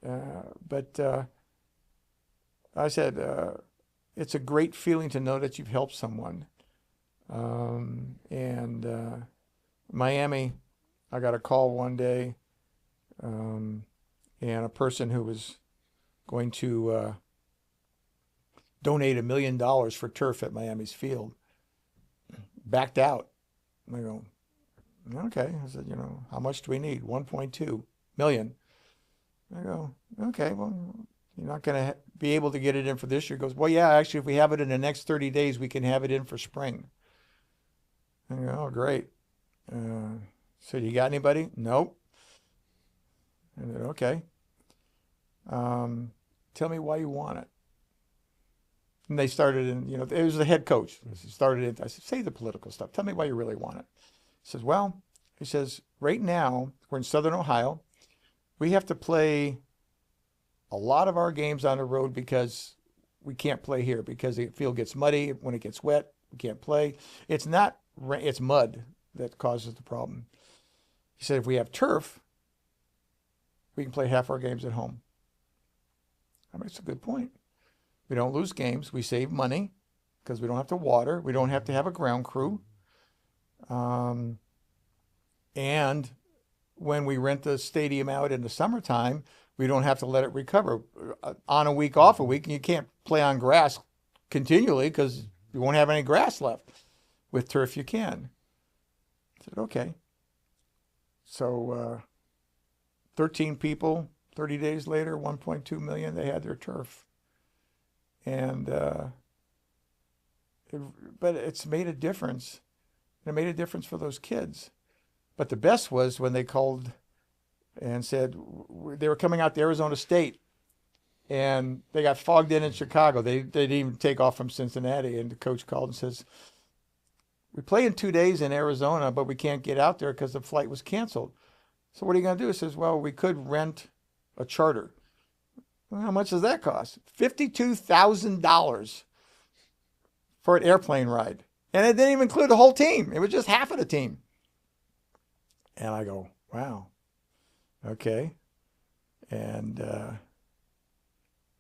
But I said, it's a great feeling to know that you've helped someone. Miami, I got a call one day, and a person who was going to donate $1 million for turf at Miami's field backed out. And I go, okay. I said, how much do we need? 1.2 million. I go, okay, well, you're not going to be able to get it in for this year. He goes, well, yeah, actually, if we have it in the next 30 days, we can have it in for spring. I go, oh, great. So you got anybody? Nope. I said, okay. Tell me why you want it. And they started it was the head coach. He started I said, say the political stuff. Tell me why you really want it. He says, well, right now, we're in Southern Ohio. We have to play a lot of our games on the road because we can't play here because the field gets muddy. When it gets wet, we can't play. It's mud that causes the problem. He said, if we have turf, we can play half our games at home. I mean, it's a good point. We don't lose games. We save money because we don't have to water. We don't have to have a ground crew. And when we rent the stadium out in the summertime, we don't have to let it recover. On a week, off a week, and you can't play on grass continually because you won't have any grass left. With turf, you can. I said, okay. So 13 people, 30 days later, 1.2 million, they had their turf. And but it's made a difference. It made a difference for those kids. But the best was when they called and said they were coming out to Arizona State, and they got fogged in Chicago. They didn't even take off from Cincinnati, and the coach called and says, we play in 2 days in Arizona, but we can't get out there because the flight was canceled. So what are you going to do? He says, well, we could rent a charter. Well, how much does that cost? $52,000 for an airplane ride. And it didn't even include the whole team. It was just half of the team. And I go, wow, okay. And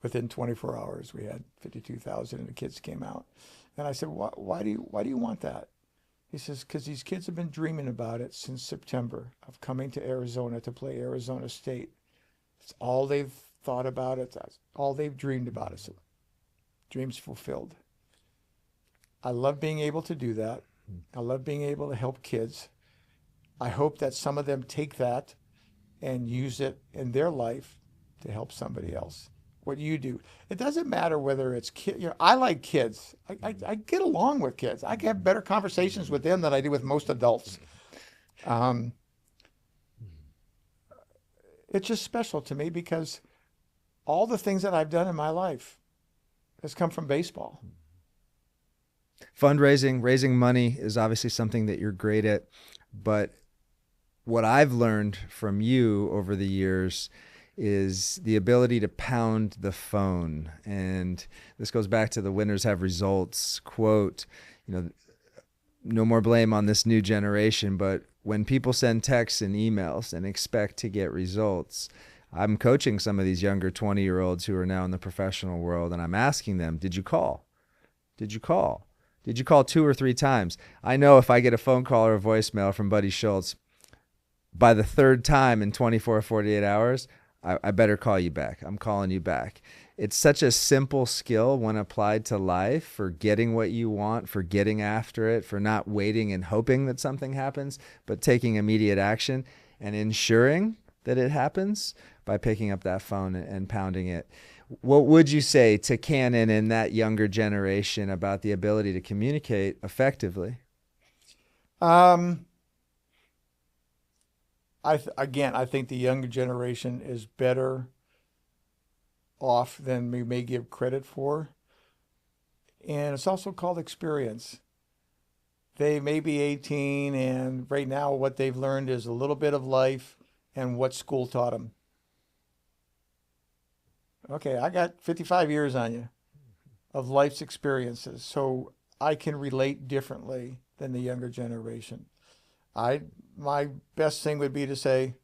within 24 hours, we had 52,000 and the kids came out. And I said, why do you want that? He says, because these kids have been dreaming about it since September of coming to Arizona to play Arizona State. It's all they've thought about it. That's all they've dreamed about it. So dreams fulfilled. I love being able to do that. I love being able to help kids. I hope that some of them take that and use it in their life to help somebody else. What you do. It doesn't matter whether it's kids. I like kids. I get along with kids. I have better conversations with them than I do with most adults. It's just special to me because all the things that I've done in my life has come from baseball. Fundraising, raising money is obviously something that you're great at, but what I've learned from you over the years is the ability to pound the phone. And this goes back to the winners have results quote, no more blame on this new generation, but when people send texts and emails and expect to get results, I'm coaching some of these younger 20-year-olds who are now in the professional world, and I'm asking them, did you call? Did you call? Did you call 2 or 3 times? I know if I get a phone call or a voicemail from Buddy Schultz, by the 3rd time in 24 or 48 hours, I better call you back. I'm calling you back. It's such a simple skill when applied to life for getting what you want, for getting after it, for not waiting and hoping that something happens, but taking immediate action and ensuring that it happens by picking up that phone and pounding it. What would you say to Cannon and that younger generation about the ability to communicate effectively? I think the younger generation is better off than we may give credit for. And it's also called experience. They may be 18, and right now what they've learned is a little bit of life and what school taught them. Okay, I got 55 years on you of life's experiences, so I can relate differently than the younger generation. My best thing would be to say,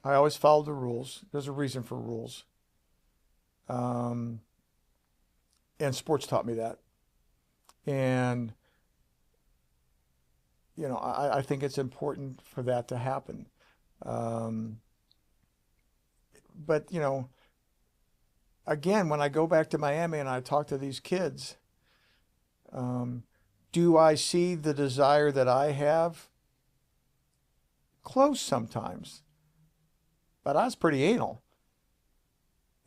I always follow the rules. There's a reason for rules. And sports taught me that. And, I think it's important for that to happen. But, again, when I go back to Miami and I talk to these kids, do I see the desire that I have? Close sometimes, but I was pretty anal.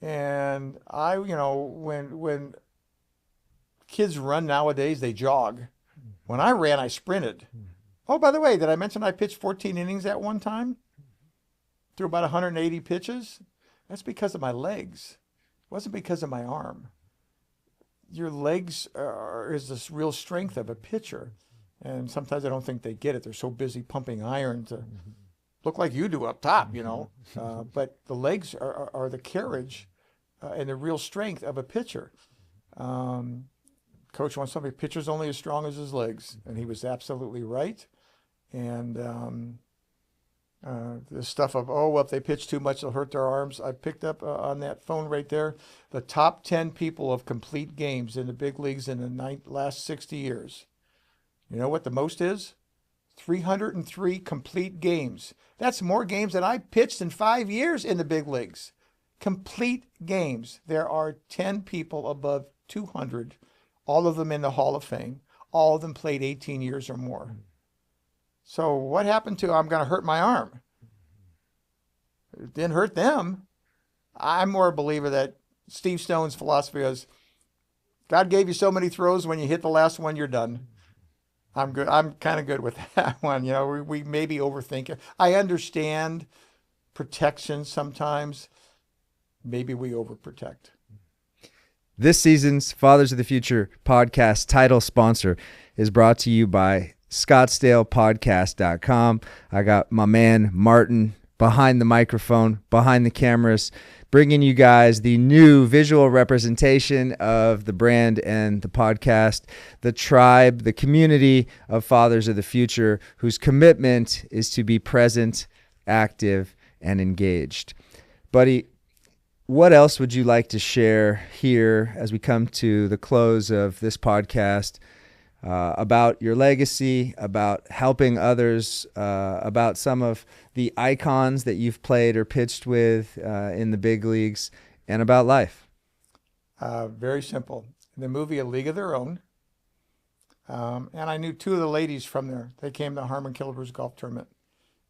And when kids run nowadays, they jog. When I ran, I sprinted. Oh, by the way, did I mention I pitched 14 innings at one time? Threw about 180 pitches? That's because of my legs. It wasn't because of my arm. Your legs is the real strength of a pitcher. And sometimes I don't think they get it. They're so busy pumping iron to look like you do up top, But the legs are the carriage and the real strength of a pitcher. Coach wants somebody, pitcher's only as strong as his legs. And he was absolutely right. And the stuff of, if they pitch too much, they'll hurt their arms. I picked up on that phone right there, the top 10 people of complete games in the big leagues in the last 60 years. You know what the most is? 303 complete games. That's more games than I pitched in 5 years in the big leagues. Complete games. There are 10 people above 200, all of them in the Hall of Fame. All of them played 18 years or more. So what happened to I'm going to hurt my arm? It didn't hurt them. I'm more a believer that Steve Stone's philosophy is God gave you so many throws, when you hit the last one, you're done. I'm good. I'm kind of good with that one. We maybe overthink it. I understand protection sometimes. Maybe we overprotect. This season's Fathers of the Future podcast title sponsor is brought to you by ScottsdalePodcast.com. I got my man Martin behind the microphone, behind the cameras, bringing you guys the new visual representation of the brand and the podcast, the tribe, the community of Fathers of the Future, whose commitment is to be present, active, and engaged. Buddy, what else would you like to share here as we come to the close of this podcast about your legacy, about helping others, about some of the icons that you've played or pitched with in the big leagues, and about life? Very simple. In the movie A League of Their Own, and I knew two of the ladies from there. They came to Harmon Killebrew's golf tournament.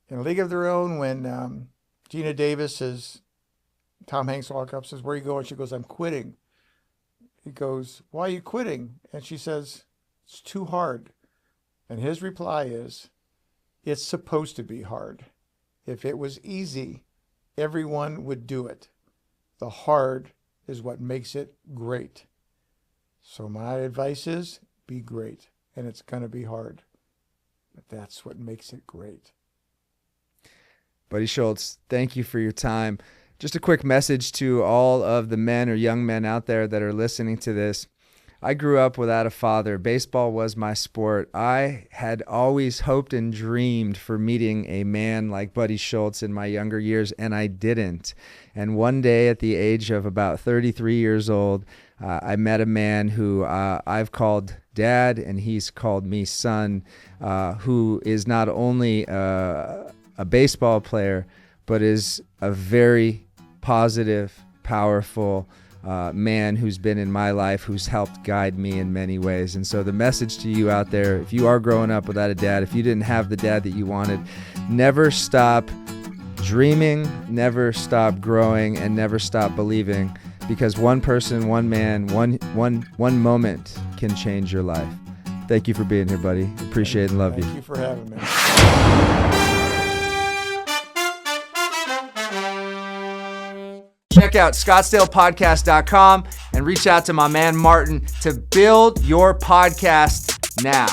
In A League of Their Own, when Gina Davis Tom Hanks walks up, says, "Where are you going?" She goes, "I'm quitting." He goes, "Why are you quitting?" And she says, "It's too hard." And his reply is, "It's supposed to be hard. If it was easy, everyone would do it. The hard is what makes it great." So my advice is, be great. And it's going to be hard. But that's what makes it great. Buddy Schultz, thank you for your time. Just a quick message to all of the men or young men out there that are listening to this. I grew up without a father. Baseball was my sport. I had always hoped and dreamed for meeting a man like Buddy Schultz in my younger years, and I didn't. And one day at the age of about 33 years old, I met a man who I've called dad, and he's called me son, who is not only a baseball player, but is a very positive, powerful man who's been in my life, who's helped guide me in many ways. And so the message to you out there, if you are growing up without a dad, if you didn't have the dad that you wanted, never stop dreaming, never stop growing, and never stop believing, because one person, one man, one moment can change your life. Thank you for being here, buddy. Appreciate and love you. Thank you for having me. Check out ScottsdalePodcast.com and reach out to my man Martin to build your podcast now.